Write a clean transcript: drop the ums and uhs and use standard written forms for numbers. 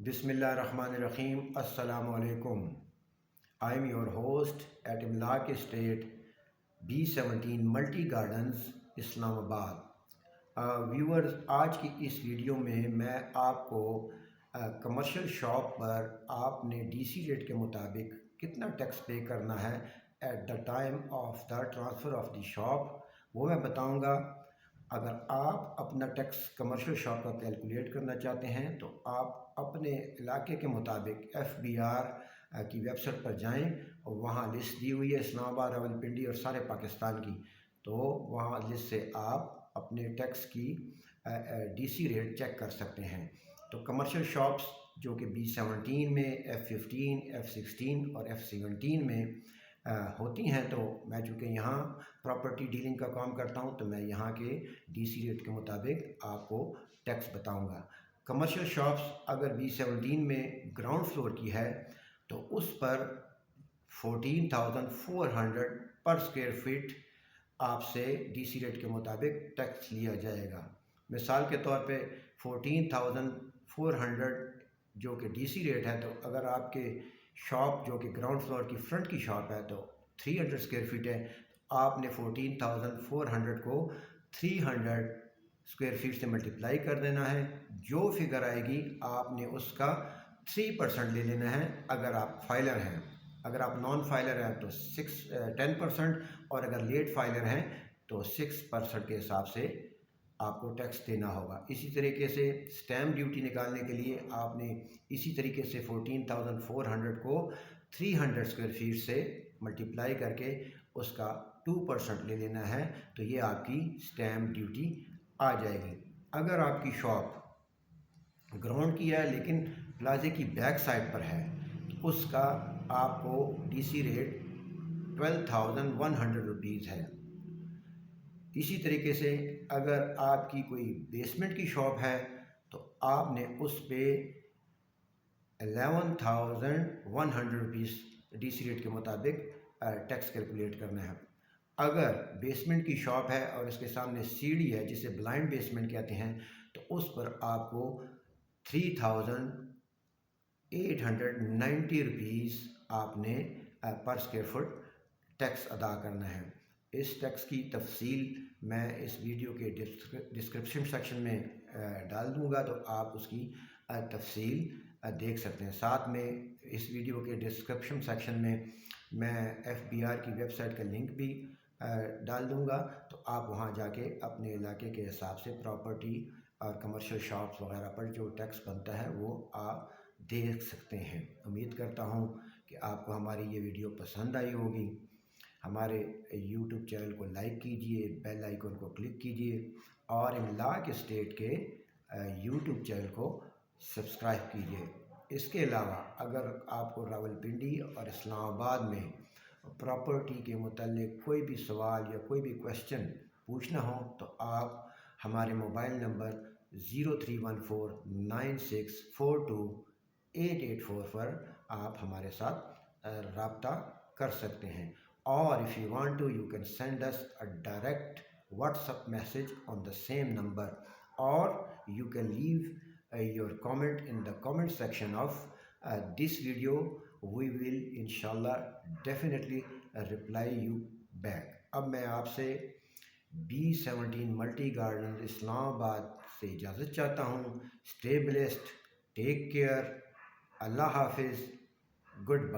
Bismillahirrahmanirrahim. Assalamu alaikum. I am your host at Imlak Estate, B17 Multi Gardens, Islamabad. Viewers, आज की इस video में मैं आपको कमर्शियल शॉप पर आपने डीसी रेट के मुताबिक कितना टैक्स पे करना है at the time of the transfer of the shop वो मैं बताऊंगा। अगर आप अपना टैक्स कमर्शियल शॉप का कैलकुलेट करना चाहते हैं तो आप अपने इलाके के मुताबिक FBR की वेबसाइट पर जाएं और वहाँ लिस्ट दी हुई है इस्लामाबाद, रावलपिंडी और सारे पाकिस्तान की। तो वहाँ लिस्ट से आप अपने टैक्स की DC रेट चेक कर सकते हैं। तो कमर्शियल शॉप्स जो कि B17 में, F15, F16 और F17 में होती हैं, तो मैं चूँकि यहाँ प्रॉपर्टी डीलिंग का काम करता हूँ तो मैं यहाँ के DC रेट के मुताबिक आपको टैक्स बताऊँगा। कमर्शियल शॉप्स अगर B17 में ग्राउंड फ्लोर की है तो उस पर 14,400 पर स्क्वायर फीट आपसे DC रेट के मुताबिक टैक्स लिया जाएगा। मिसाल के तौर पे 14,400 जो कि DC रेट है, तो अगर आपके शॉप जो कि ग्राउंड फ्लोर की फ्रंट की शॉप है तो 300 स्क्वायर फीट है, तो आपने 14,400 को 300 स्क्वायर फीट से मल्टीप्लाई कर देना है। जो फिगर आएगी आपने उसका 3% ले लेना है अगर आप फाइलर हैं। अगर आप नॉन फाइलर हैं तो 10%, और अगर लेट फाइलर हैं तो 6% के हिसाब से आपको टैक्स देना होगा। इसी तरीके से स्टैम्प ड्यूटी निकालने के लिए आपने इसी तरीके से 14,400 को 300 स्क्वायर फीट से मल्टीप्लाई करके उसका 2% ले लेना है, तो ये आपकी स्टैम्प ड्यूटी आ जाएगी। अगर आपकी शॉप ग्राउंड की है लेकिन प्लाजे की बैक साइड पर है तो उसका आपको DC रेट 12,100 रुपीज़ है। इसी तरीके से अगर आपकी कोई बेसमेंट की शॉप है तो आपने उस पे 11,100 रुपीज़ DC रेट के मुताबिक टैक्स कैलकुलेट करना है। अगर बेसमेंट की शॉप है और इसके सामने सीढ़ी है जिसे ब्लाइंड बेसमेंट कहते हैं, तो उस पर आपको 3,890 रुपीज़ आपने पर स्क्वायर फुट टैक्स अदा करना है। इस टैक्स की तफसील मैं इस वीडियो के डिस्क्रिप्शन सेक्शन में डाल दूंगा, तो आप उसकी तफसील देख सकते हैं। साथ में इस वीडियो के डिस्क्रिप्शन सेक्शन में मैं FBR की वेबसाइट का लिंक भी डाल दूंगा, तो आप वहां जाके अपने इलाके के हिसाब से प्रॉपर्टी और कमर्शियल शॉप्स वगैरह पर जो टैक्स बनता है वो आप देख सकते हैं। उम्मीद करता हूं कि आपको हमारी ये वीडियो पसंद आई होगी। हमारे YouTube चैनल को लाइक कीजिए, बेल आइकन को क्लिक कीजिए और इमलाक स्टेट के YouTube चैनल को सब्सक्राइब कीजिए। इसके अलावा अगर आपको रावलपिंडी और इस्लामाबाद में प्रॉपर्टी के मुताल्लिक कोई भी सवाल या कोई भी क्वेश्चन पूछना हो तो आप हमारे मोबाइल नंबर 0314964288 पर आप हमारे साथ रब्ता कर सकते हैं। Or if you want to, you can send us a direct WhatsApp message on the same number, or you can leave your comment in the comment section of this video. We will inshallah definitely reply you back. अब मैं आपसे B17 multi garden Islamabad से इजाज़त चाहता हूँ। Stay blessed, take care, अल्लाह हाफिज़, good bye.